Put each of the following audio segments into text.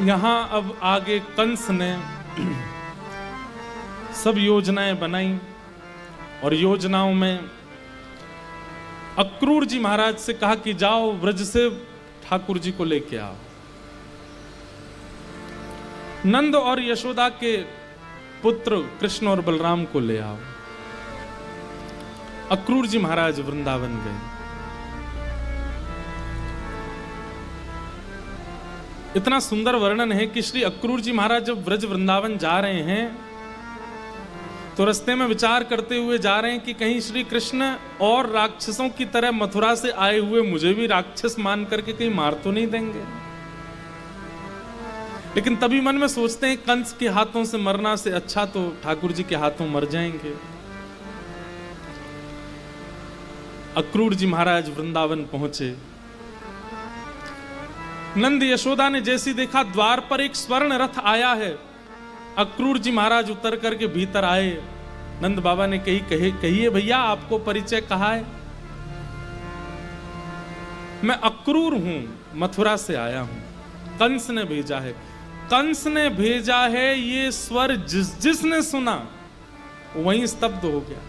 यहां अब आगे कंस ने सब योजनाएं बनाई और योजनाओं में अक्रूर जी महाराज से कहा कि जाओ व्रज से ठाकुर जी को लेके आओ। नंद और यशोदा के पुत्र कृष्ण और बलराम को ले आओ। अक्रूर जी महाराज वृंदावन गए। इतना सुंदर वर्णन है कि श्री अक्रूर जी महाराज जब व्रज वृंदावन जा रहे हैं तो रास्ते में विचार करते हुए जा रहे हैं कि कहीं श्री कृष्ण और राक्षसों की तरह मथुरा से आए हुए मुझे भी राक्षस मान करके कहीं मार तो नहीं देंगे। लेकिन तभी मन में सोचते हैं कंस के हाथों से मरना से अच्छा तो ठाकुर जी के हाथों मर जाएंगे। अक्रूर जी महाराज वृंदावन पहुंचे। नंद यशोदा ने जैसी देखा द्वार पर एक स्वर्ण रथ आया है। अक्रूर जी महाराज उतर करके भीतर आए। नंद बाबा ने कहिए भैया आपको परिचय कहा है? मैं अक्रूर हूं, मथुरा से आया हूं, कंस ने भेजा है। कंस ने भेजा है। ये स्वर जिसने सुना वहीं स्तब्ध हो गया।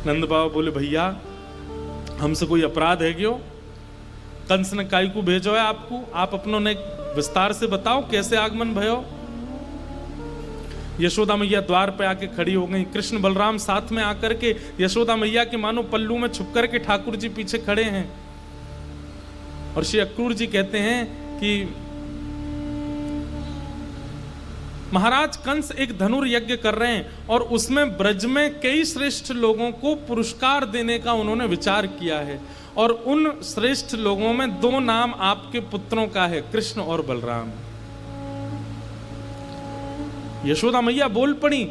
नंद बाबा बोले भैया हमसे कोई अपराध है क्यों? कंस ने काई को भेजो है आपको? आप अपनों ने विस्तार से बताओ कैसे आगमन भयो। यशोदा मैया द्वार पे आके खड़ी हो गई। कृष्ण बलराम साथ में आकर के यशोदा मैया के मानो पल्लू में छुप करके ठाकुर जी पीछे खड़े हैं। और श्री अक्रूर जी कहते हैं कि महाराज कंस एक धनुर्यज्ञ कर रहे हैं और उसमें ब्रज में कई श्रेष्ठ लोगों को पुरस्कार देने का उन्होंने विचार किया है और उन श्रेष्ठ लोगों में 2 नाम आपके पुत्रों का है, कृष्ण और बलराम। यशोदा मैया बोल पड़ी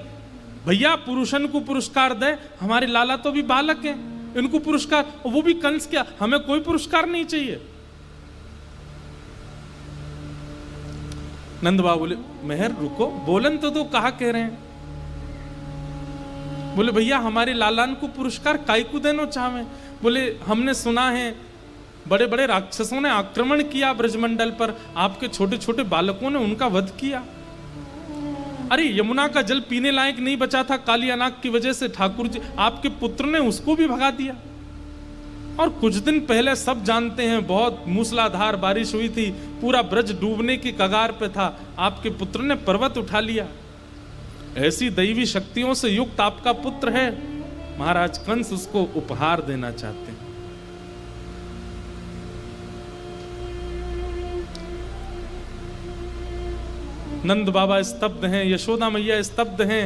भैया पुरुषन को पुरस्कार दे, हमारे लाला तो भी बालक हैं, इनको पुरस्कार, वो भी कंस क्या, हमें कोई पुरस्कार नहीं चाहिए। नंद बाबा बोले मेहर रुको, बोलन तो कहा कह रहे हैं। बोले भैया हमारे लालान को पुरस्कार काय को देना चाहे? बोले हमने सुना है बड़े बड़े राक्षसों ने आक्रमण किया ब्रजमंडल पर, आपके छोटे छोटे बालकों ने उनका वध किया। अरे यमुना का जल पीने लायक नहीं बचा था काली अनाक की वजह से, ठाकुर जी आपके पुत्र ने उसको भी भगा दिया। और कुछ दिन पहले सब जानते हैं बहुत मूसलाधार बारिश हुई थी, पूरा ब्रज डूबने की कगार पे था, आपके पुत्र ने पर्वत उठा लिया। ऐसी दैवी शक्तियों से युक्त आपका पुत्र है, महाराज कंस उसको उपहार देना चाहते हैं। नंद बाबा स्तब्ध हैं, यशोदा मैया स्तब्ध हैं।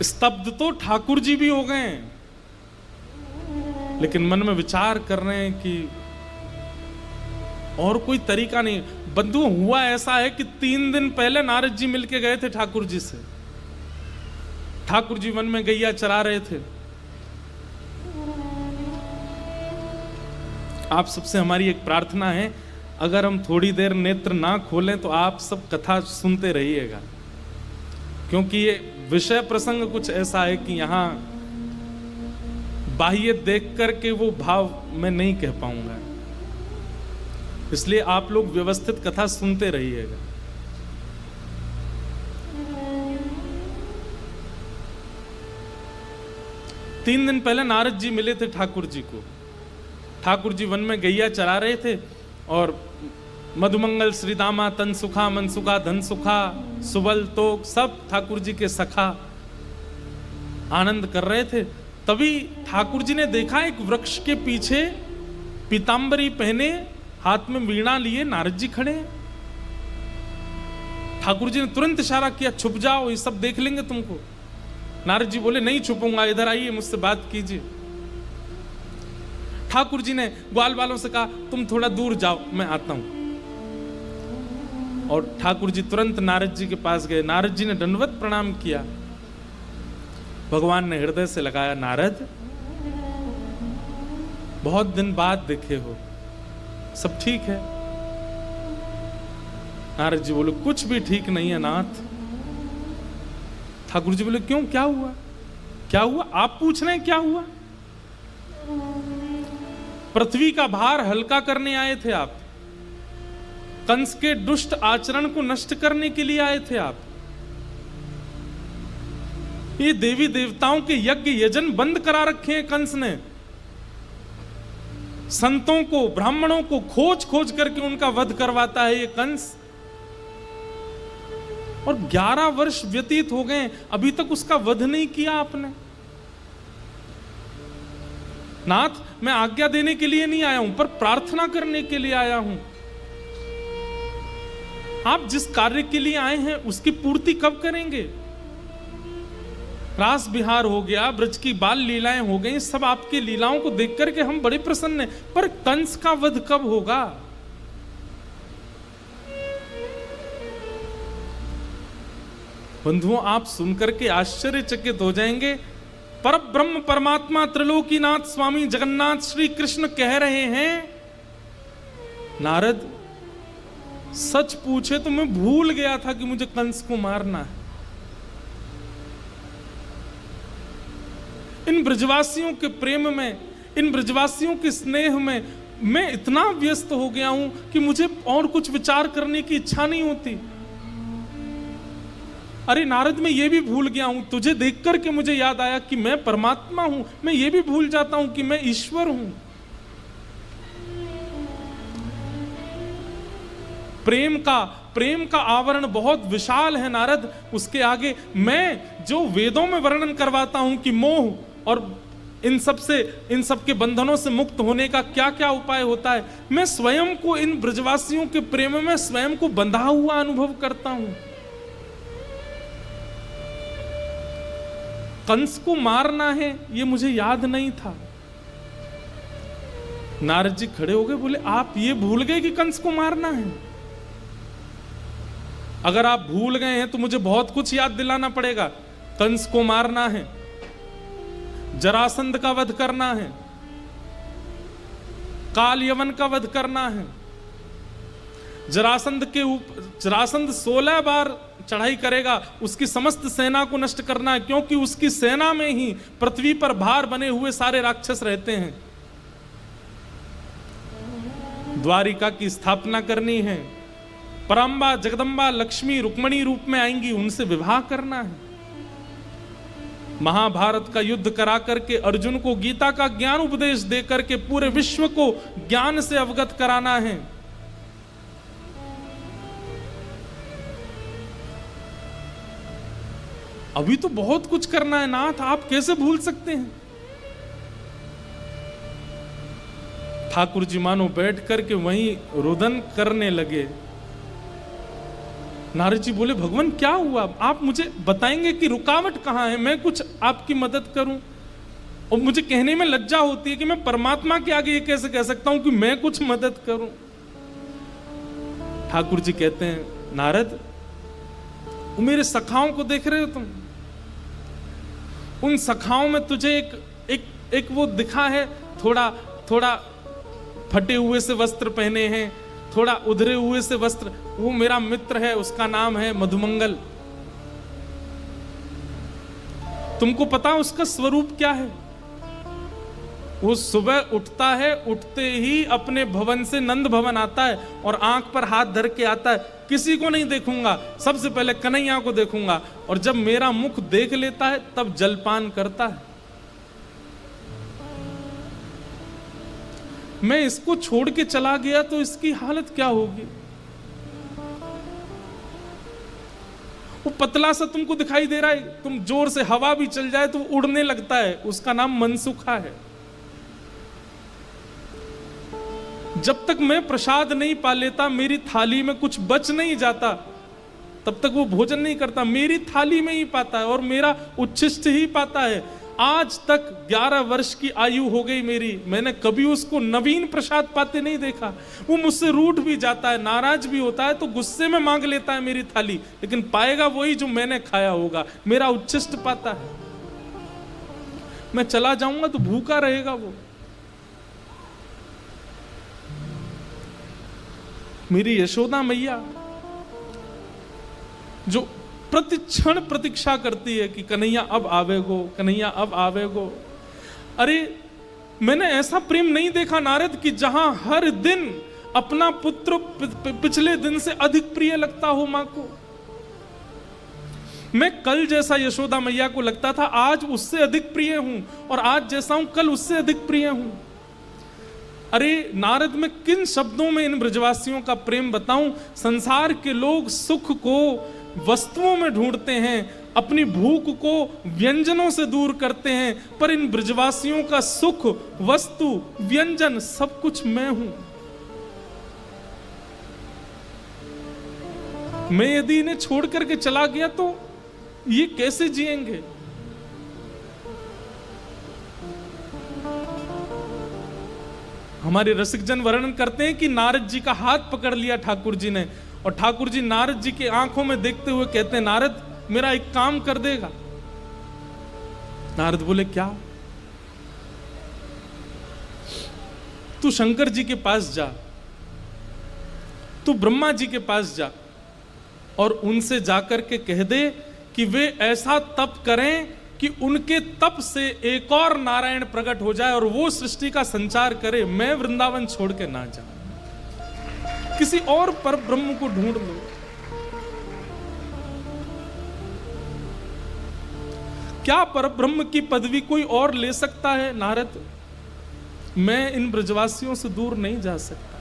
स्तब्ध तो ठाकुर जी भी हो गए, लेकिन मन में विचार कर रहे हैं कि और कोई तरीका नहीं। बंधु हुआ ऐसा है कि 3 दिन पहले नारद जी मिलके गए थे ठाकुर जी से। ठाकुर जी वन में गैया चरा रहे थे। आप सबसे हमारी एक प्रार्थना है, अगर हम थोड़ी देर नेत्र ना खोलें तो आप सब कथा सुनते रहिएगा, क्योंकि ये विषय प्रसंग कुछ ऐसा है कि यहां बाह्य देख करके वो भाव मैं नहीं कह पाऊंगा, इसलिए आप लोग व्यवस्थित कथा सुनते रहिएगा। तीन दिन पहले नारद जी मिले थे ठाकुर जी को। ठाकुर जी वन में गैया चरा रहे थे और मधुमंगल श्रीदामा तन सुखा मन सुखा धन सुखा सुबल तोक सब ठाकुर जी के सखा आनंद कर रहे थे। तभी ठाकुर जी ने देखा एक वृक्ष के पीछे पीतांबरी पहने हाथ में वीणा लिए नारद जी खड़े हैं। ठाकुर जी ने तुरंत इशारा किया, छुप जाओ, ये सब देख लेंगे तुमको। नारद जी बोले नहीं छुपूंगा, इधर आइए मुझसे बात कीजिए। ठाकुर जी ने ग्वाल वालों से कहा तुम थोड़ा दूर जाओ, मैं आता हूं। और ठाकुर जी तुरंत नारद जी के पास गए। नारद जी ने दंडवत प्रणाम किया। भगवान ने हृदय से लगाया, नारद बहुत दिन बाद देखे हो, सब ठीक है? नारद जी बोले कुछ भी ठीक नहीं है नाथ। ठाकुर जी बोले क्यों, क्या हुआ? क्या हुआ? आप पूछ रहे हैं क्या हुआ? पृथ्वी का भार हल्का करने आए थे आप, कंस के दुष्ट आचरण को नष्ट करने के लिए आए थे आप। ये देवी देवताओं के यज्ञ यजन बंद करा रखे हैं कंस ने, संतों को ब्राह्मणों को खोज खोज करके उनका वध करवाता है ये कंस। और 11 वर्ष व्यतीत हो गए, अभी तक उसका वध नहीं किया आपने। नाथ, मैं आज्ञा देने के लिए नहीं आया हूं, पर प्रार्थना करने के लिए आया हूं। आप जिस कार्य के लिए आए हैं उसकी पूर्ति कब करेंगे? रास बिहार हो गया, ब्रज की बाल लीलाएं हो गई, सब आपकी लीलाओं को देख करके हम बड़े प्रसन्न हैं, पर कंस का वध कब होगा? बंधुओं, आप सुनकर के आश्चर्यचकित हो जाएंगे। पर ब्रह्म परमात्मा त्रिलोकीनाथ स्वामी जगन्नाथ श्री कृष्ण कह रहे हैं, नारद, सच पूछे तो मैं भूल गया था कि मुझे कंस को मारना है। इन ब्रजवासियों के प्रेम में, इन ब्रजवासियों के स्नेह में मैं इतना व्यस्त हो गया हूं कि मुझे और कुछ विचार करने की इच्छा नहीं होती। अरे नारद, मैं ये भी भूल गया हूं, तुझे देख करके मुझे याद आया कि मैं परमात्मा हूं। मैं ये भी भूल जाता हूं कि मैं ईश्वर हूं। प्रेम का आवरण बहुत विशाल है नारद। उसके आगे मैं जो वेदों में वर्णन करवाता हूं कि मोह और इन सब के बंधनों से मुक्त होने का क्या क्या उपाय होता है, मैं स्वयं को इन ब्रजवासियों के प्रेम में स्वयं को बंधा हुआ अनुभव करता हूं। कंस को मारना है ये मुझे याद नहीं था। नारद जी खड़े हो गए, बोले आप ये भूल गए कि कंस को मारना है? अगर आप भूल गए हैं तो मुझे बहुत कुछ याद दिलाना पड़ेगा। कंस को मारना है, जरासंध का वध करना है, काल यवन का वध करना है। जरासंध 16 बार चढ़ाई करेगा, उसकी समस्त सेना को नष्ट करना है, क्योंकि उसकी सेना में ही पृथ्वी पर भार बने हुए सारे राक्षस रहते हैं। द्वारिका की स्थापना करनी है, परांबा जगदंबा लक्ष्मी रुक्मणी रूप में आएंगी, उनसे विवाह करना है। महाभारत का युद्ध करा करके अर्जुन को गीता का ज्ञान उपदेश दे करके पूरे विश्व को ज्ञान से अवगत कराना है। अभी तो बहुत कुछ करना है नाथ, आप कैसे भूल सकते हैं? ठाकुर जी मानो बैठ करके वहीं रुदन करने लगे। नारद जी बोले, भगवान क्या हुआ? आप मुझे बताएंगे कि रुकावट कहां है, मैं कुछ आपकी मदद करूं। और मुझे कहने में लज्जा होती है कि मैं परमात्मा के आगे ये कैसे कह सकता हूं कि मैं कुछ मदद करूं। ठाकुर जी कहते हैं, नारद, मेरे सखाओं को देख रहे हो तुम? उन सखाओं में तुझे एक वो दिखा है, थोड़ा फटे हुए से वस्त्र पहने हैं, थोड़ा उधरे हुए से वस्त्र, वो मेरा मित्र है, उसका नाम है मधुमंगल। तुमको पता उसका स्वरूप क्या है? वो सुबह उठता है, उठते ही अपने भवन से नंद भवन आता है और आंख पर हाथ धर के आता है, किसी को नहीं देखूंगा, सबसे पहले कन्हैया को देखूंगा, और जब मेरा मुख देख लेता है तब जलपान करता है। मैं इसको छोड़ के चला गया तो इसकी हालत क्या होगी? वो पतला सा तुमको दिखाई दे रहा है, तुम जोर से हवा भी चल जाए तो उड़ने लगता है, उसका नाम मनसुखा है। जब तक मैं प्रसाद नहीं पा लेता, मेरी थाली में कुछ बच नहीं जाता, तब तक वो भोजन नहीं करता, मेरी थाली में ही पाता है और मेरा उच्छिष्ट ही पाता है। आज तक 11 वर्ष की आयु हो गई मेरी, मैंने कभी उसको नवीन प्रसाद पाते नहीं देखा। वो मुझसे रूठ भी जाता है, नाराज भी होता है तो गुस्से में मांग लेता है मेरी थाली, लेकिन पाएगा वही जो मैंने खाया होगा, मेरा उच्छिष्ट पाता है। मैं चला जाऊंगा तो भूखा रहेगा वो। मेरी यशोदा मैया जो प्रतिक्षण प्रतीक्षा करती है कि कन्हैया अब आवेगो, कन्हैया अब आवेगो। अरे मैंने ऐसा प्रेम नहीं देखा नारद कि जहां हर दिन अपना पुत्र पिछले दिन से अधिक प्रिय लगता हो मां को। मैं कल जैसा यशोदा मैया को लगता था आज उससे अधिक प्रिय हूं, और आज जैसा हूं कल उससे अधिक प्रिय हूं। अरे नारद, मैं किन शब्दों में इन ब्रजवासियों का प्रेम बताऊं। संसार के लोग सुख को वस्तुओं में ढूंढते हैं, अपनी भूख को व्यंजनों से दूर करते हैं, पर इन ब्रजवासियों का सुख, वस्तु, व्यंजन सब कुछ मैं हूं। मैं यदि इन्हें छोड़ करके चला गया तो ये कैसे जिएंगे। हमारे रसिकजन वर्णन करते हैं कि नारद जी का हाथ पकड़ लिया ठाकुर जी ने, और ठाकुर जी नारद जी के आंखों में देखते हुए कहते हैं, नारद मेरा एक काम कर देगा। नारद बोले, क्या? तू शंकर जी के पास जा, तू ब्रह्मा जी के पास जा, और उनसे जाकर के कह दे कि वे ऐसा तप करें कि उनके तप से एक और नारायण प्रकट हो जाए और वो सृष्टि का संचार करे। मैं वृंदावन छोड़ के ना जाऊं, किसी और पर ब्रह्म को ढूंढ लो। क्या पर ब्रह्म की पदवी कोई और ले सकता है नारद? मैं इन ब्रजवासियों से दूर नहीं जा सकता।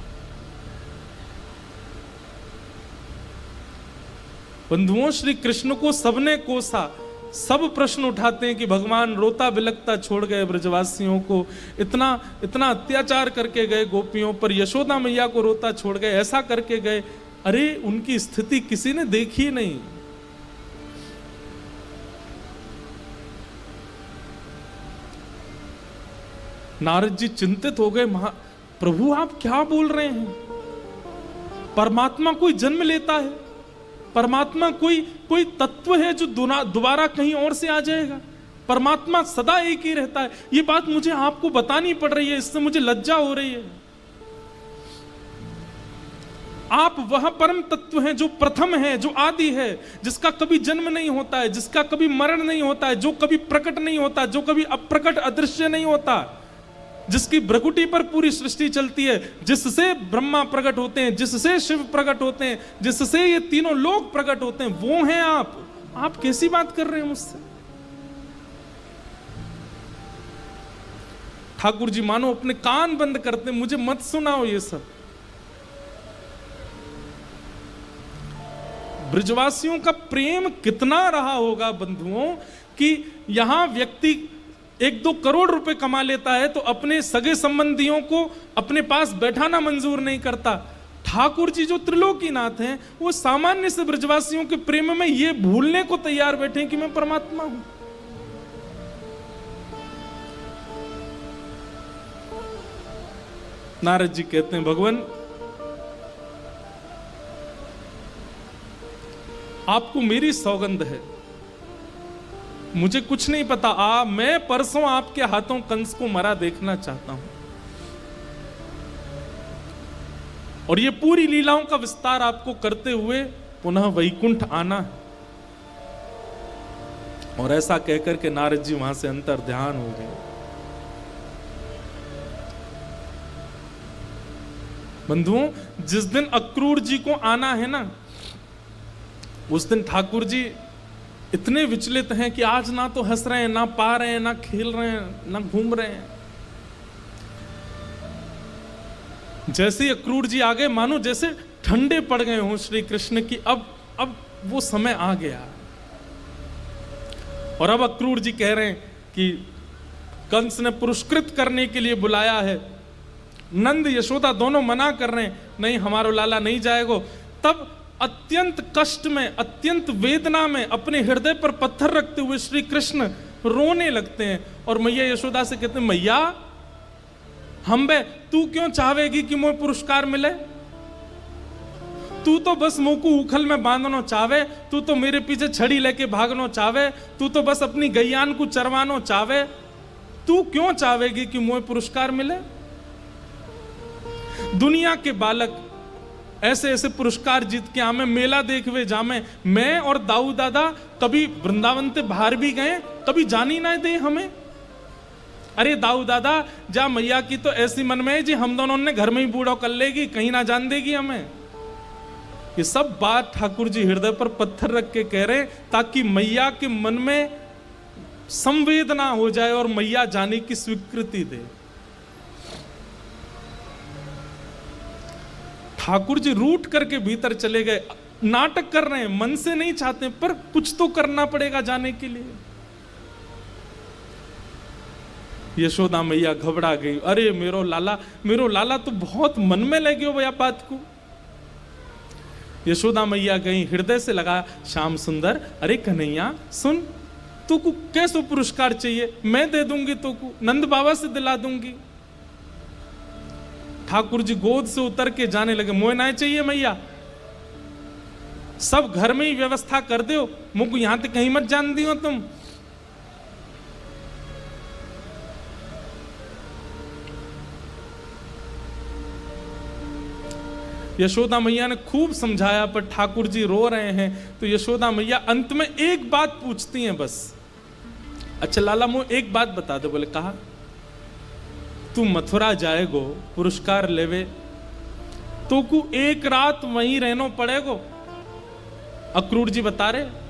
बंधुओं, श्री कृष्ण को सबने कोसा, सब प्रश्न उठाते हैं कि भगवान रोता बिलखता छोड़ गए ब्रजवासियों को, इतना इतना अत्याचार करके गए गोपियों पर, यशोदा मैया को रोता छोड़ गए, ऐसा करके गए। अरे उनकी स्थिति किसी ने देखी नहीं। नारद जी चिंतित हो गए, प्रभु आप क्या बोल रहे हैं? परमात्मा कोई जन्म लेता है? परमात्मा कोई तत्व है जो दोबारा कहीं और से आ जाएगा? परमात्मा सदा एक ही रहता है। ये बात मुझे आपको बतानी पड़ रही है, इससे मुझे लज्जा हो रही है। आप वह परम तत्व हैं जो प्रथम है, जो आदि है, जिसका कभी जन्म नहीं होता है, जिसका कभी मरण नहीं होता है, जो कभी प्रकट नहीं होता, जो कभी अप्रकट अदृश्य नहीं होता, जिसकी भ्रकुटी पर पूरी सृष्टि चलती है, जिससे ब्रह्मा प्रकट होते हैं, जिससे शिव प्रकट होते हैं, जिससे ये तीनों लोग प्रकट होते हैं, वो हैं आप कैसी बात कर रहे हैं मुझसे? ठाकुर जी मानो अपने कान बंद करते, मुझे मत सुनाओ ये सब। ब्रजवासियों का प्रेम कितना रहा होगा बंधुओं कि यहां व्यक्ति 1-2 करोड़ रुपए कमा लेता है तो अपने सगे संबंधियों को अपने पास बैठाना मंजूर नहीं करता। ठाकुर जी जो त्रिलोकीनाथ हैं, वो सामान्य से ब्रजवासियों के प्रेम में ये भूलने को तैयार बैठे कि मैं परमात्मा हूं। नारद जी कहते हैं, भगवान आपको मेरी सौगंध है, मुझे कुछ नहीं पता। मैं परसों आपके हाथों कंस को मरा देखना चाहता हूं, और ये पूरी लीलाओं का विस्तार आपको करते हुए पुनः वैकुंठ आना है। और ऐसा कहकर के नारद जी वहां से अंतर ध्यान हो गए। बंधुओं, जिस दिन अक्रूर जी को आना है ना, उस दिन ठाकुर जी इतने विचलित हैं कि आज ना तो हंस रहे हैं, ना पा रहे हैं, ना खेल रहे हैं, ना घूम रहे हैं। जैसे अक्रूर जी आ गए, मानो जैसे ठंडे पड़ गए हों श्री कृष्ण की, अब वो समय आ गया। और अब अक्रूर जी कह रहे हैं कि कंस ने पुरस्कृत करने के लिए बुलाया है, नंद यशोदा दोनों मना कर रहे हैं, नहीं हमारा लाला नहीं जाएगा। तब अत्यंत कष्ट में, अत्यंत वेदना में, अपने हृदय पर पत्थर रखते हुए श्री कृष्ण रोने लगते हैं। और मैया यशोदा से कहते हैं, मैया हम बे, तू क्यों चाहेगी कि मुझे पुरस्कार मिले? तू तो बस मुंह को उखल में बांधनो चावे, तू तो मेरे पीछे छड़ी लेके भागनो चावे, तू तो बस अपनी गैयान को चरवानो चावे, तू क्यों चाहेगी कि मुझे पुरस्कार मिले? दुनिया के बालक ऐसे ऐसे पुरस्कार जीत के आमे, मेला देखवे जामे। मैं और दाऊ दादा कभी वृंदावन से बाहर भी गए, कभी जानी ना दे हमें। अरे दाऊ दादा जा, मैया की तो ऐसी मन में है जी हम दोनों ने घर में ही बूढ़ा कर लेगी, कहीं ना जान देगी हमें। ये सब बात ठाकुर जी हृदय पर पत्थर रख के कह रहे हैं ताकि मैया के मन में संवेदना हो जाए और मैया जाने की स्वीकृति दे। ठाकुर जी रूठ करके भीतर चले गए। नाटक कर रहे हैं, मन से नहीं चाहते, पर कुछ तो करना पड़ेगा जाने के लिए। यशोदा मैया घबरा गई। अरे मेरो लाला तो बहुत मन में ले गयो भैया बात को। यशोदा मैया गई, हृदय से लगा श्याम सुंदर, अरे कन्हैया सुन, तू को कैसो पुरस्कार चाहिए मैं दे दूंगी, तो को नंद बाबा से दिला दूंगी। ठाकुर जी गोद से उतर के जाने लगे। मोह ना चाहिए मैया, सब घर में ही व्यवस्था कर दो, मुझको यहां तक कहीं मत जान दियो तुम। यशोदा मैया ने खूब समझाया, पर ठाकुर जी रो रहे हैं। तो यशोदा मैया अंत में एक बात पूछती हैं बस, अच्छा लाला मुझे एक बात बता दे। बोले कहा, तू मथुरा जाएगो पुरस्कार लेवे तो को एक रात वहीं रहना पड़ेगो। अक्रूर जी बता रहे,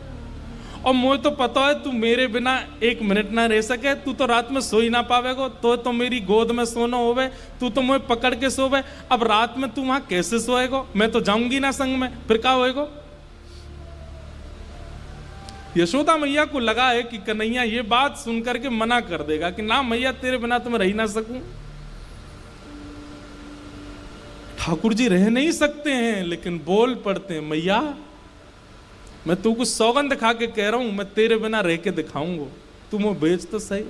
और मुझे तो पता है तू मेरे बिना एक मिनट ना रह सके, तू तो रात में सो ही ना पावेगो, तो मेरी गोद में सोना होवे, तू तो मुझे पकड़ के सोवे। अब रात में तू वहां कैसे सोएगो, मैं तो जाऊंगी ना संग में, फिर क्या होएगो। यशोदा मैया को लगा है कि कन्हैया ये बात सुनकर के मना कर देगा कि ना मैया तेरे बिना तो मैं रह ना सकूं। ठाकुर जी रह नहीं सकते हैं, लेकिन बोल पड़ते हैं, मैया मैं तू कुछ सौगंध खा के कह रहा हूं, मैं तेरे बिना रह के दिखाऊंगा, तू मुझे भेज तो सही।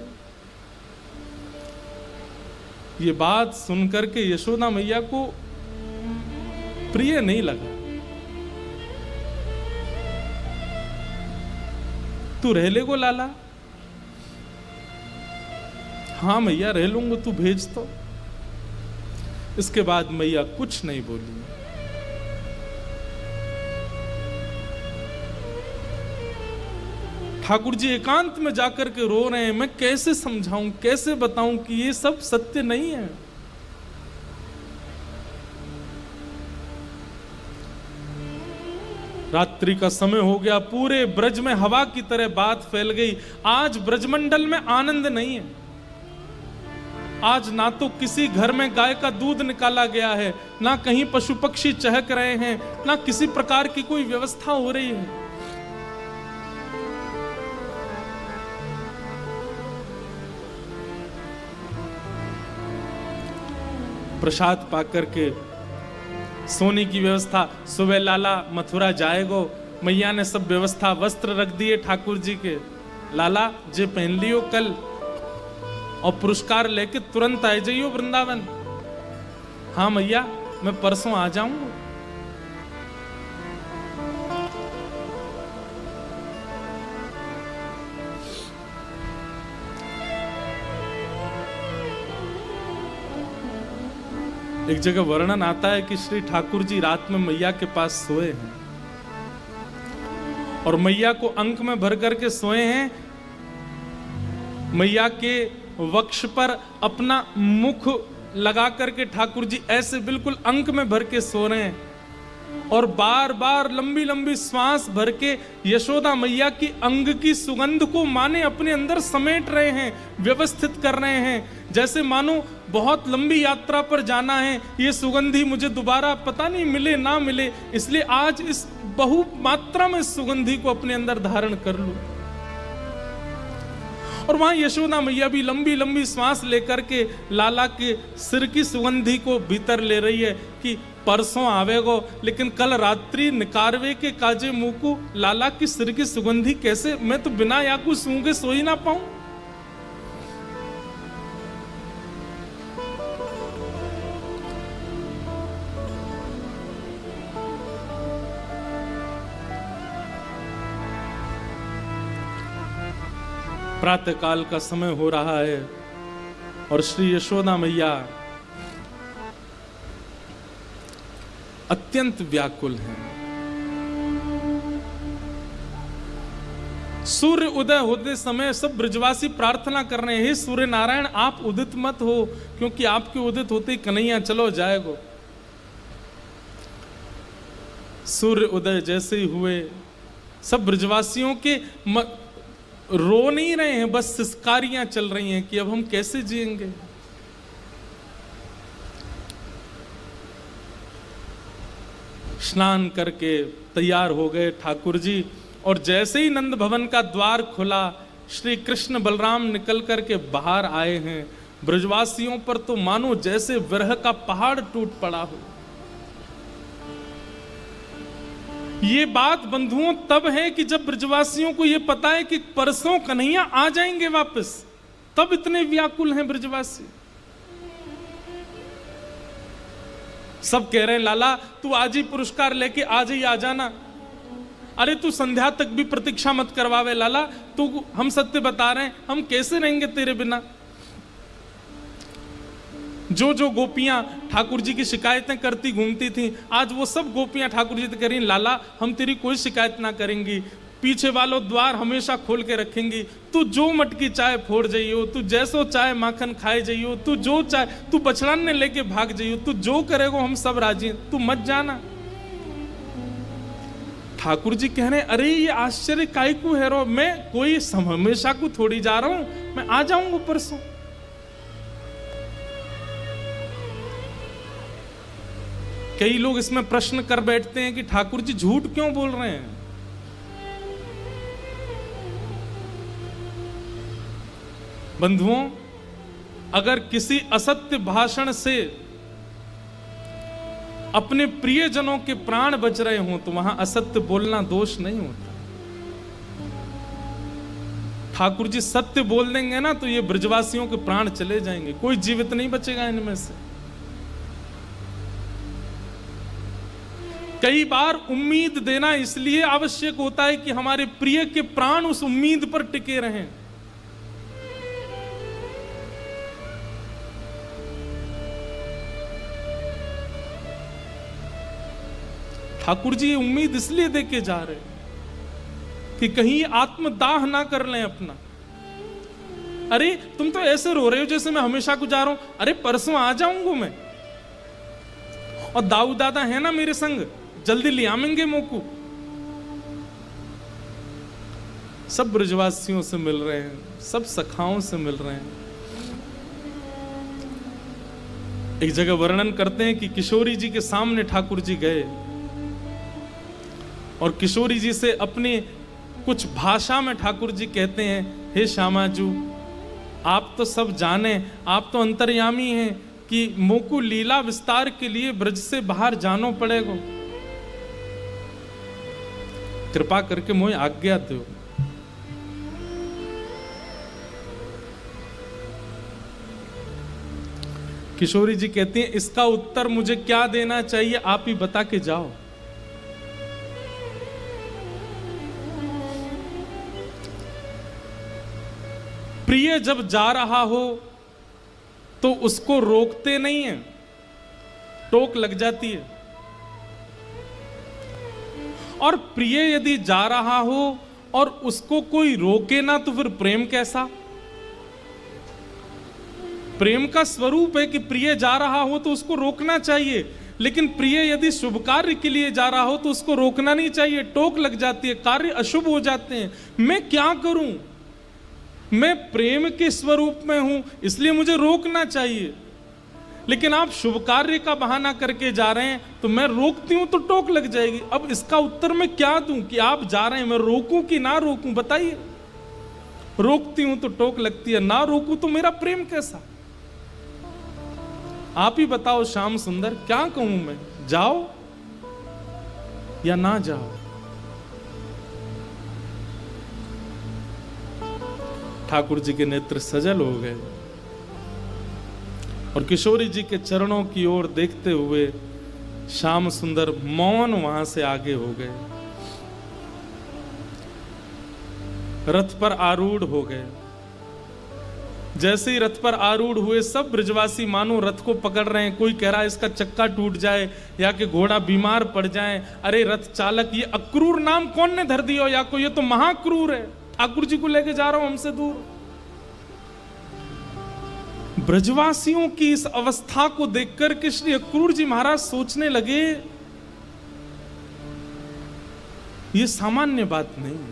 ये बात सुनकर के यशोदा मैया को प्रिय नहीं लगा। तू रह लेगो लाला? हाँ मैया रह लूंगा, तू भेज तो। इसके बाद मैया कुछ नहीं बोली। ठाकुर जी एकांत में जाकर के रो रहे हैं। मैं कैसे समझाऊं, कैसे बताऊं कि ये सब सत्य नहीं है। रात्रि का समय हो गया, पूरे ब्रज में हवा की तरह बात फैल गई। आज ब्रजमंडल में आनंद नहीं है। आज ना तो किसी घर में गाय का दूध निकाला गया है, ना कहीं पशु पक्षी चहक रहे हैं, ना किसी प्रकार की कोई व्यवस्था हो रही है। प्रसाद पाकर के सोने की व्यवस्था, सुबह लाला मथुरा जाएगो, मैया ने सब व्यवस्था, वस्त्र रख दिए ठाकुर जी के। लाला जे पहन लियो कल, और पुरस्कार लेके तुरंत आ जाइयो वृंदावन। हाँ मैया मैं परसों आ जाऊंगा। एक जगह वर्णन आता है कि श्री ठाकुर जी रात में मैया के पास सोए हैं, और मैया को अंक में भर करके सोए हैं। मैया के वक्ष पर अपना मुख लगा करके ठाकुर जी ऐसे बिल्कुल अंक में भर के सो रहे हैं, और बार बार लंबी लंबी श्वास भर के यशोदा मैया की अंग की सुगंध को माने अपने अंदर समेट रहे हैं, व्यवस्थित कर रहे हैं। जैसे मानो बहुत लंबी यात्रा पर जाना है, ये सुगंधी मुझे दोबारा पता नहीं मिले ना मिले, इसलिए आज इस बहु मात्रा में सुगंधी को अपने अंदर धारण कर लूं। और वहां यशोदा मैया भी लंबी लंबी श्वास लेकर के लाला के सिर की सुगंधी को भीतर ले रही है कि परसों आवेगो, लेकिन कल रात्रि निकारवे के काजे मुंह को लाला की सिर की सुगंधी कैसे, मैं तो बिना याकू सूंघे सो ही ना पाऊं। प्रातः काल का समय हो रहा है और श्री यशोदा मैया अत्यंत व्याकुल हैं। सूर्य उदय होते समय सब ब्रजवासी प्रार्थना कर रहे हैं, हे सूर्य नारायण आप उदित मत हो, क्योंकि आपके उदित होते ही कन्हैया चलो जाएगो। सूर्य उदय जैसे ही हुए सब ब्रजवासियों के रो नहीं रहे हैं, बस सिसकारियां चल रही हैं कि अब हम कैसे जिएंगे। स्नान करके तैयार हो गए ठाकुर जी, और जैसे ही नंद भवन का द्वार खुला, श्री कृष्ण बलराम निकल करके बाहर आए हैं। ब्रजवासियों पर तो मानो जैसे विरह का पहाड़ टूट पड़ा हो। ये बात बंधुओं तब है कि जब ब्रजवासियों को यह पता है कि परसों कन्हैया आ जाएंगे वापस, तब इतने व्याकुल हैं ब्रजवासी। सब कह रहे हैं लाला तू आज ही पुरस्कार लेके आज ही आ जाना। अरे तू संध्या तक भी प्रतीक्षा मत करवावे लाला, तू हम सत्य बता रहे हैं, हम कैसे रहेंगे तेरे बिना। जो जो गोपियां ठाकुर जी की शिकायतें करती घूमती थी, आज वो सब गोपियां ठाकुर जी से कह रही लाला हम तेरी कोई शिकायत ना करेंगी, पीछे वालों द्वार हमेशा खोल के रखेंगी, तू जो मटकी चाय फोड़ जाइयो, तू जैसो चाय माखन खाए जाइयो, तू जो चाय तू बछड़ाने लेके भाग जाइयो, तू जो करेगो हम सब राजी हैं, तू मत जाना। ठाकुर जी कह रहे अरे ये आश्चर्य काय को है रो, मैं कोई हमेशा को थोड़ी जा रहा हूं, मैं आ जाऊंगा परसों। कई लोग इसमें प्रश्न कर बैठते हैं कि ठाकुर जी झूठ क्यों बोल रहे हैं। बंधुओं, अगर किसी असत्य भाषण से अपने प्रियजनों के प्राण बच रहे हों तो वहां असत्य बोलना दोष नहीं होता। ठाकुर जी सत्य बोल देंगे ना तो ये ब्रजवासियों के प्राण चले जाएंगे, कोई जीवित नहीं बचेगा इनमें से। कई बार उम्मीद देना इसलिए आवश्यक होता है कि हमारे प्रिय के प्राण उस उम्मीद पर टिके रहें। ठाकुर जी ये उम्मीद इसलिए देके जा रहे हैं कि कहीं आत्मदाह ना कर लें अपना। अरे तुम तो ऐसे रो रहे हो जैसे मैं हमेशा को जा रहा हूं, अरे परसों आ जाऊंगा मैं, और दाऊ दादा है ना मेरे संग, जल्दी ले आवेंगे मोकू। सब ब्रजवासियों से मिल रहे हैं, सब सखाओं से मिल रहे हैं। एक जगह वर्णन करते हैं कि किशोरी जी के सामने ठाकुर जी गए और किशोरी जी से अपनी कुछ भाषा में ठाकुर जी कहते हैं, हे श्यामाजू आप तो सब जाने, आप तो अंतर्यामी हैं कि मोकू लीला विस्तार के लिए ब्रज से बाहर जानो पड़ेगा, कृपा करके मोहे आज्ञा दो। किशोरी जी कहती हैं इसका उत्तर मुझे क्या देना चाहिए, आप ही बता के जाओ। प्रिय जब जा रहा हो तो उसको रोकते नहीं है, टोक लग जाती है। और प्रिय यदि जा रहा हो और उसको कोई रोके ना तो फिर प्रेम कैसा। प्रेम का स्वरूप है कि प्रिय जा रहा हो तो उसको रोकना चाहिए, लेकिन प्रिय यदि शुभ कार्य के लिए जा रहा हो तो उसको रोकना नहीं चाहिए, टोक लग जाती है, कार्य अशुभ हो जाते हैं। मैं क्या करूं, मैं प्रेम के स्वरूप में हूं इसलिए मुझे रोकना चाहिए, लेकिन आप शुभ कार्य का बहाना करके जा रहे हैं तो मैं रोकती हूं तो टोक लग जाएगी। अब इसका उत्तर मैं क्या दूं कि आप जा रहे हैं, मैं रोकूं कि ना रोकूं, बताइए। रोकती हूं तो टोक लगती है, ना रोकूं तो मेरा प्रेम कैसा। आप ही बताओ श्याम सुंदर, क्या कहूं मैं, जाओ या ना जाओ। ठाकुर जी के नेत्र सजल हो गए और किशोरी जी के चरणों की ओर देखते हुए श्याम सुंदर मौन वहां से आगे हो गए, रथ पर आरूढ़ हो गए। जैसे ही रथ पर आरूढ़ हुए सब ब्रजवासी मानो रथ को पकड़ रहे हैं, कोई कह रहा है इसका चक्का टूट जाए या कि घोड़ा बीमार पड़ जाए। अरे रथ चालक, ये अक्रूर नाम कौन ने धर दिया, या को ये तो महाक्रूर है। ठाकुर जी को लेके जा रहा हूं हमसे दूर। ब्रजवासियों की इस अवस्था को देखकर के श्री अक्रूर जी महाराज सोचने लगे, ये सामान्य बात नहीं है,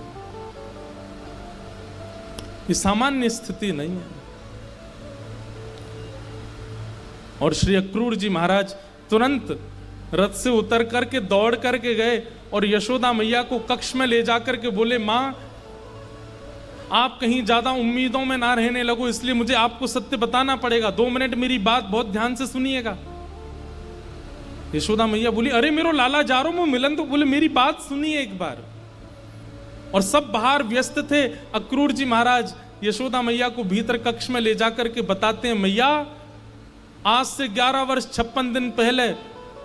ये सामान्य स्थिति नहीं है। और श्री अक्रूर जी महाराज तुरंत रथ से उतर करके दौड़ करके गए और यशोदा मैया को कक्ष में ले जाकर के बोले, मां आप कहीं ज्यादा उम्मीदों में ना रहने लगो, इसलिए मुझे आपको सत्य बताना पड़ेगा, 2 मिनट मेरी बात बहुत ध्यान से सुनिएगा। यशोदा मैया बोली, अरे मेरो लाला जा रहा हूं मिलन, तो बोले मेरी बात सुनिए एक बार। और सब बाहर व्यस्त थे। अक्रूर जी महाराज यशोदा मैया को भीतर कक्ष में ले जाकर के बताते हैं, मैया आज से 11 वर्ष 56 दिन पहले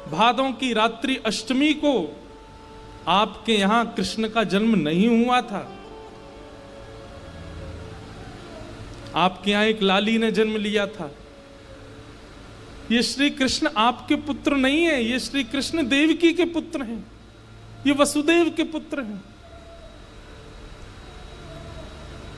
भादों की रात्रि अष्टमी को आपके यहां कृष्ण का जन्म नहीं हुआ था। आपके यहां एक लाली ने जन्म लिया था। ये श्री कृष्ण आपके पुत्र नहीं है, ये श्री कृष्ण देवकी के पुत्र हैं, ये वसुदेव के पुत्र हैं।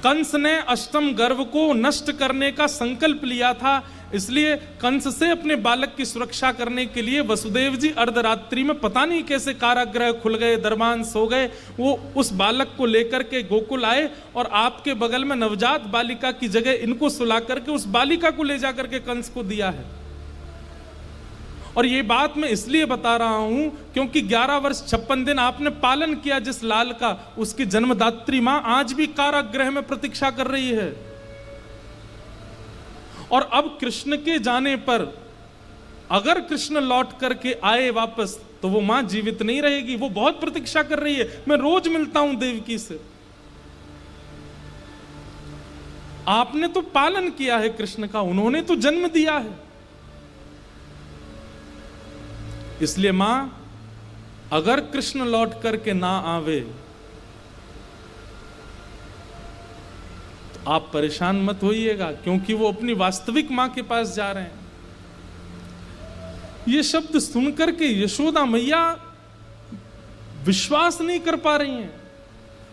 कंस ने अष्टम गर्भ को नष्ट करने का संकल्प लिया था, इसलिए कंस से अपने बालक की सुरक्षा करने के लिए वसुदेव जी अर्धरात्रि में पता नहीं कैसे कारागृह खुल गए, दरबान सो गए, वो उस बालक को लेकर के गोकुल आए और आपके बगल में नवजात बालिका की जगह इनको सुला करके उस बालिका को ले जाकर के कंस को दिया है। और ये बात मैं इसलिए बता रहा हूं क्योंकि 11 वर्ष 56 दिन आपने पालन किया जिस लाल का, उसकी जन्मदात्री मां आज भी कारागृह में प्रतीक्षा कर रही है। और अब कृष्ण के जाने पर अगर कृष्ण लौट करके आए वापस तो वो मां जीवित नहीं रहेगी, वो बहुत प्रतीक्षा कर रही है। मैं रोज मिलता हूं देवकी से। आपने तो पालन किया है कृष्ण का, उन्होंने तो जन्म दिया है, इसलिए मां अगर कृष्ण लौट करके ना आवे तो आप परेशान मत होइएगा, क्योंकि वो अपनी वास्तविक मां के पास जा रहे हैं। ये शब्द सुनकर के यशोदा मैया विश्वास नहीं कर पा रही हैं,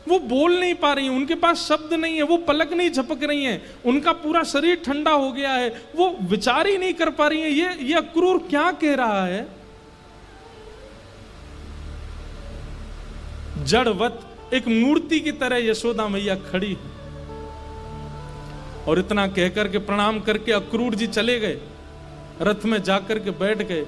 वो बोल नहीं पा रही हैं, उनके पास शब्द नहीं है, वो पलक नहीं झपक रही हैं, उनका पूरा शरीर ठंडा हो गया है, वो विचार ही नहीं कर पा रही हैं ये अक्रूर क्या कह रहा है। जड़वत एक मूर्ति की तरह यशोदा मैया खड़ी है। और इतना कहकर के प्रणाम करके अक्रूर जी चले गए, रथ में जाकर के बैठ गए।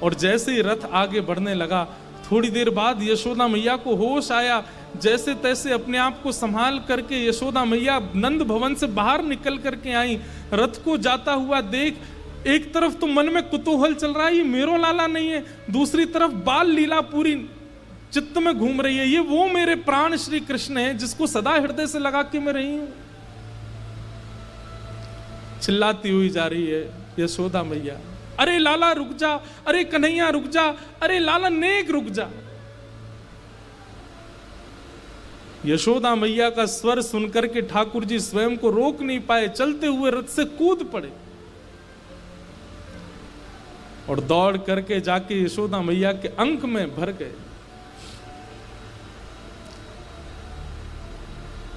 और जैसे ही रथ आगे बढ़ने लगा, थोड़ी देर बाद यशोदा मैया को होश आया। जैसे तैसे अपने आप को संभाल करके यशोदा मैया नंद भवन से बाहर निकल करके आई। रथ को जाता हुआ देख एक तरफ तो मन में कुतूहल चल रहा है, ये मेरो लाला नहीं है, दूसरी तरफ बाल लीला पूरी चित्त में घूम रही है, ये वो मेरे प्राण श्री कृष्ण है जिसको सदा हृदय से लगा के मैं रही हूं। चिल्लाती हुई जा रही है यशोदा मैया, अरे लाला रुक जा, अरे कन्हैया रुक जा, अरे लाला नेक रुक जा। यशोदा मैया का स्वर सुनकर के ठाकुर जी स्वयं को रोक नहीं पाए, चलते हुए रथ से कूद पड़े और दौड़ करके जाके यशोदा मैया के अंक में भर गए।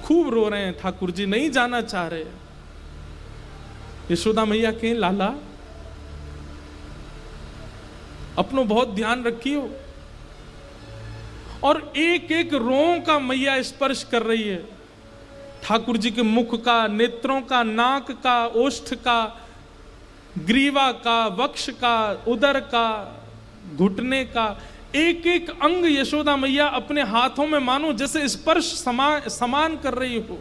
खूब रो रहे हैं ठाकुर जी, नहीं जाना चाह रहे। यशोदा मैया कहें, लाला अपनो बहुत ध्यान रखियो। और एक एक रों का मैया स्पर्श कर रही है, ठाकुर जी के मुख का, नेत्रों का, नाक का, ओष्ठ का, ग्रीवा का, वक्ष का, उदर का, घुटने का, एक एक अंग यशोदा मैया अपने हाथों में मानो जैसे स्पर्श समान कर रही हो।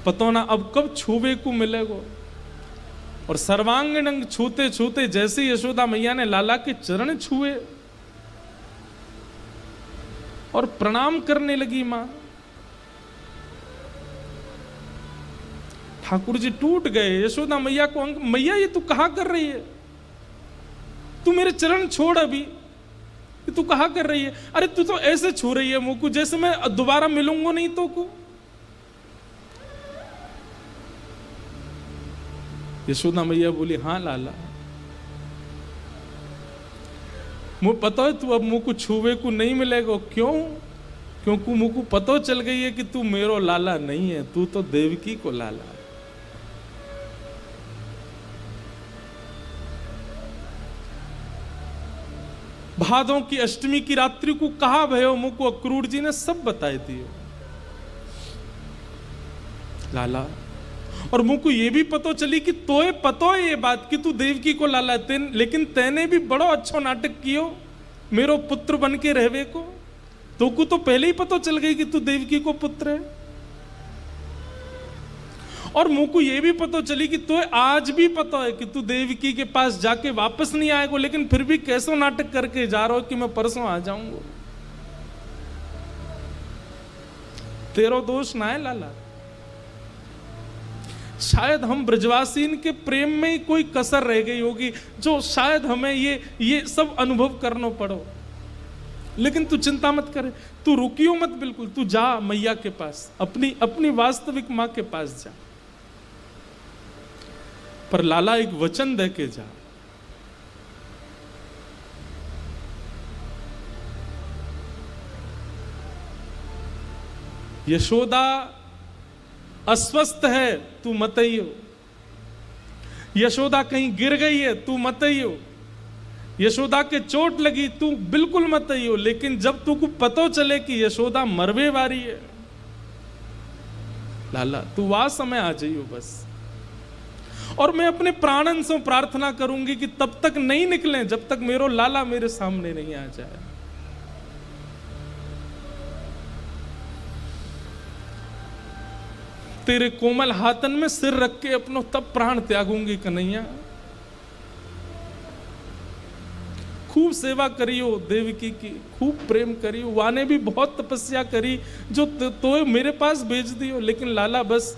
पतो ना अब कब छूवे को मिलेगो। और सर्वांगीण अंग छूते छूते जैसे यशोदा मैया ने लाला के चरण छुए और प्रणाम करने लगी मां, ठाकुर जी टूट गए। यशोदा मैया को अंग, मैया ये तू कहा कर रही है, तू मेरे चरण छोड़, अभी तू कहा कर रही है। अरे तू तो ऐसे छू रही है मुंह को जैसे मैं दोबारा मिलूंगा नहीं तो को। यशोदा मैया बोली, हाँ लाला मुझे पता है तू अब मुंह को छुवे को नहीं मिलेगा। क्यों? क्योंकि मुझको पतो चल गई है कि तू मेरो लाला नहीं है, तू तो देवकी को लाला है। भादों की अष्टमी की रात्रि को कहा भयो, मुझको अक्रूर जी ने सब बताए दियो लाला। और मुझको ये भी पतो चली कि तोए पतो है ये बात कि तू देवकी को लाला, लेकिन तेने भी बड़ो अच्छो नाटक कियो मेरो पुत्र बन के रहवे को। तो को तो पहले ही पतो चल गई कि तू देवकी को पुत्र है। और मुझको ये भी पतो चली कि तो आज भी पता है कि तू देवकी के पास जाके वापस नहीं आएगा, लेकिन फिर भी कैसो नाटक करके जा रहा हो कि मैं परसों आ जाऊंगा। तेरो दोष ना है लाला। शायद हम ब्रजवासीन के प्रेम में ही कोई कसर रह गई होगी, जो शायद हमें ये सब अनुभव करना पड़ो। लेकिन तू चिंता मत करे, तू रुकियो मत बिल्कुल, तू जा मैया के पास, अपनी वास्तविक मां के पास जा। पर लाला एक वचन दे के जा। यशोदा अस्वस्थ है, तू मत आइयो। यशोदा कहीं गिर गई है, तू मत आइयो। यशोदा के चोट लगी, तू बिल्कुल मत आइयो। लेकिन जब तू को पतो चले कि यशोदा मरवे वारी है लाला, तू वह समय आ जाइयो बस। और मैं अपने प्राणन से प्रार्थना करूंगी कि तब तक नहीं निकले जब तक मेरो लाला मेरे सामने नहीं आ जाए। तेरे कोमल हाथन में सिर रख के अपनो तब प्राण त्यागूंगी कन्हैया। खूब सेवा करियो देवकी की, खूब प्रेम करियो। वाने भी बहुत तपस्या करी जो तो मेरे पास भेज दियो। लेकिन लाला बस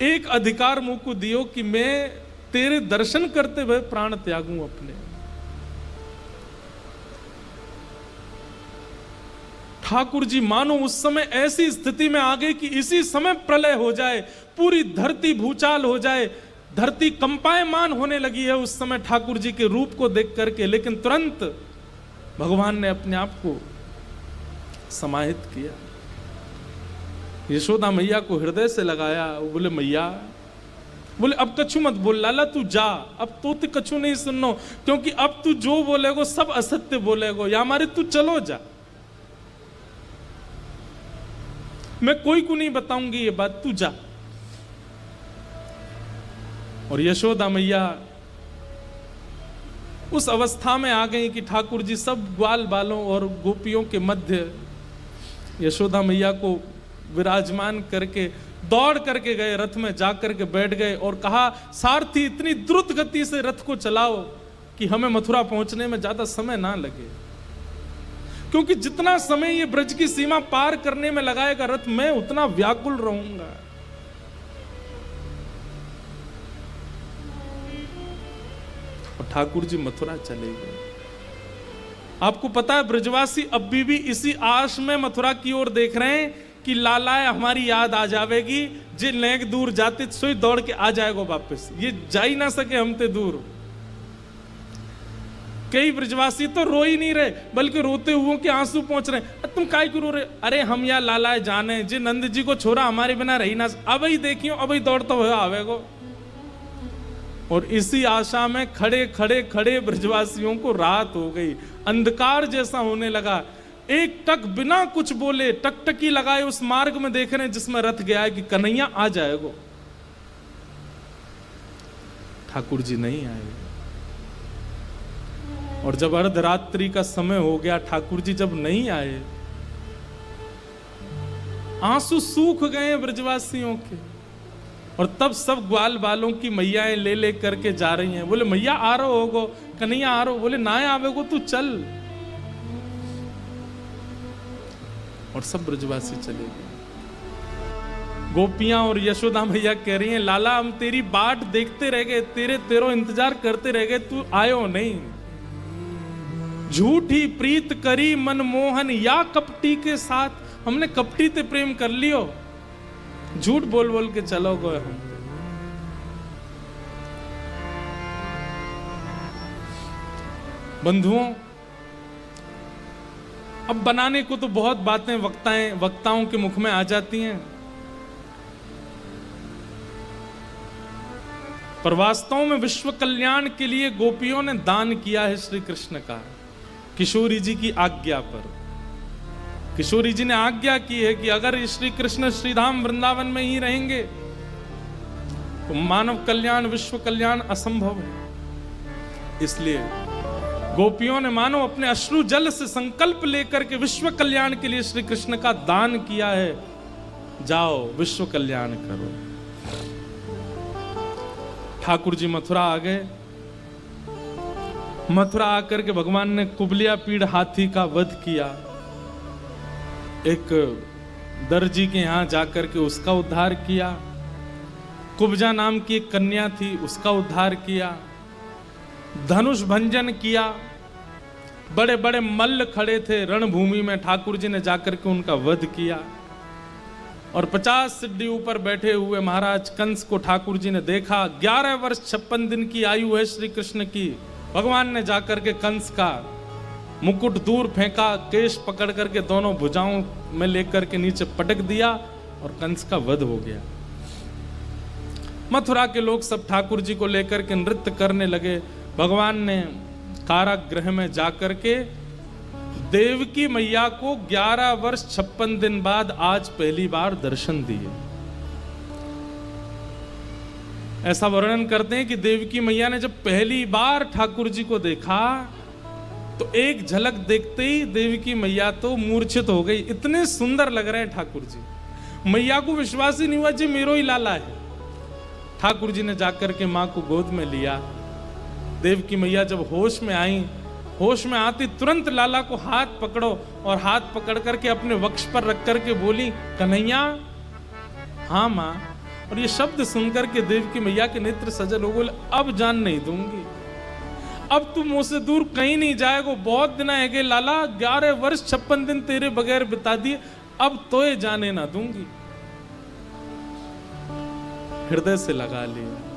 एक अधिकार मुझ को दियो कि मैं तेरे दर्शन करते हुए प्राण त्यागूं अपने। ठाकुर जी मानो उस समय ऐसी स्थिति में आ गए कि इसी समय प्रलय हो जाए, पूरी धरती भूचाल हो जाए, धरती कंपायमान होने लगी है उस समय ठाकुर जी के रूप को देख करके। लेकिन तुरंत भगवान ने अपने आप को समाहित किया, यशोदा मैया को हृदय से लगाया। वो बोले मैया, बोले अब कछु मत बोल लाला, तू जा, अब तो कछु नहीं सुननो, क्योंकि अब तू जो बोलेगो सब असत्य बोलेगो, या हमारे तू चलो जा, मैं कोई को नहीं बताऊंगी ये बात, तू जा। और यशोदा मैया उस अवस्था में आ गई कि ठाकुर जी सब ग्वाल बालों और गोपियों के मध्य यशोदा मैया को विराजमान करके दौड़ करके गए, रथ में जाकर के बैठ गए और कहा सारथी इतनी द्रुत गति से रथ को चलाओ कि हमें मथुरा पहुंचने में ज्यादा समय ना लगे, क्योंकि जितना समय ये ब्रज की सीमा पार करने में लगाएगा रथ, मैं उतना व्याकुल रहूंगा। और ठाकुर जी मथुरा चले गए। आपको पता है ब्रजवासी अभी भी इसी आश में मथुरा की ओर देख रहे हैं कि लाला हमारी याद आ जाएगी, जे नेक दूर जाते सोई दौड़ के आ जाएगा वापस, ये जा ही ना सके हमते दूर। कई ब्रजवासी तो रो ही नहीं रहे, बल्कि रोते हुए के आंसू पहुंच रहे हैं। तुम काय क्यों रो रहे? अरे हम या लाला जाने जे नंद जी को छोरा हमारे बिना रही ना, अब ही देखियो, अब ही दौड़ता हुआ आवेगो। और इसी आशा में खड़े खड़े खड़े ब्रजवासियों को रात हो गई, अंधकार जैसा होने लगा। एक टक बिना कुछ बोले टकटकी लगाए उस मार्ग में देख रहे हैं जिसमें रथ गया है कि कन्हैया आ जाएगा। ठाकुर जी नहीं आए। और जब अर्धरात्रि का समय हो गया, ठाकुर जी जब नहीं आए, आंसू सूख गए ब्रजवासियों के। और तब सब ग्वाल बालों की मैयाएं ले ले करके जा रही हैं। बोले मैया आ रहो होगो, कन्हैया आ रहो। बोले ना आवेगो, तू चल। और सब ब्रजवासी चले गए। गोपियां और यशोदा मैया कह रही हैं लाला हम तेरी बाट देखते रह गए, तेरो इंतजार करते रह गए, तू आयो नहीं। झूठी प्रीत करी मनमोहन या कपटी के साथ, हमने कपटी ते प्रेम कर लियो, झूठ बोल बोल के चलो गए हम। बंधुओं, अब बनाने को तो बहुत बातें वक्ताओं के मुख में आ जाती हैं, पर वास्तव में विश्व कल्याण के लिए गोपियों ने दान किया है श्री कृष्ण का, किशोरी जी की आज्ञा पर। किशोरी जी ने आज्ञा की है कि अगर श्री कृष्ण श्रीधाम वृंदावन में ही रहेंगे तो मानव कल्याण, विश्व कल्याण असंभव है। इसलिए गोपियों ने मानो अपने अश्रु जल से संकल्प लेकर के विश्व कल्याण के लिए श्री कृष्ण का दान किया है, जाओ विश्व कल्याण करो। ठाकुर जी मथुरा आ गए। मथुरा आकर के भगवान ने कुबलिया पीड़ हाथी का वध किया। एक दर्जी के यहां जाकर के उसका उद्धार किया। कुब्जा नाम की एक कन्या थी, उसका उद्धार किया। धनुष भंजन किया। बड़े बड़े मल्ल खड़े थे रणभूमि में, ठाकुर जी ने जाकर के उनका वध किया। और 50 सिद्धि ऊपर बैठे हुए महाराज कंस को ठाकुर जी ने देखा। 11 वर्ष 56 दिन की आयु है श्री कृष्ण की। भगवान ने जाकर के कंस का मुकुट दूर फेंका, केश पकड़ करके दोनों भुजाओं में लेकर के नीचे पटक दिया और कंस का वध हो गया। मथुरा के लोग सब ठाकुर जी को लेकर के नृत्य करने लगे। भगवान ने कारागृह में जाकर के देवकी मैया को 11 वर्ष 56 दिन बाद आज पहली बार दर्शन दिए। ऐसा वर्णन करते हैं कि देवकी मैया ने जब पहली बार ठाकुर जी को देखा तो एक झलक देखते ही देवकी मैया तो मूर्छित हो गई। इतने सुंदर लग रहे हैं ठाकुर जी। मैया को विश्वास ही नहीं हुआ जी मेरो ही लाला है। ठाकुर जी ने जाकर के मां को गोद में लिया। देवकी मैया जब होश में आई, होश में आती तुरंत लाला को हाथ पकड़ो और हाथ पकड़ करके अपने वक्ष पर रख करके बोली, कन्हैया। हाँ माँ। और ये शब्द सुनकर के देवकी मैया के नेत्र सजल हो गए। अब जान नहीं दूंगी, अब तुम मुझसे दूर कहीं नहीं जाएगो। बहुत दिन है गए लाला, 11 वर्ष 56 दिन तेरे बगैर बिता दिए, अब तो ये जाने ना दूंगी। हृदय से लगा लिया।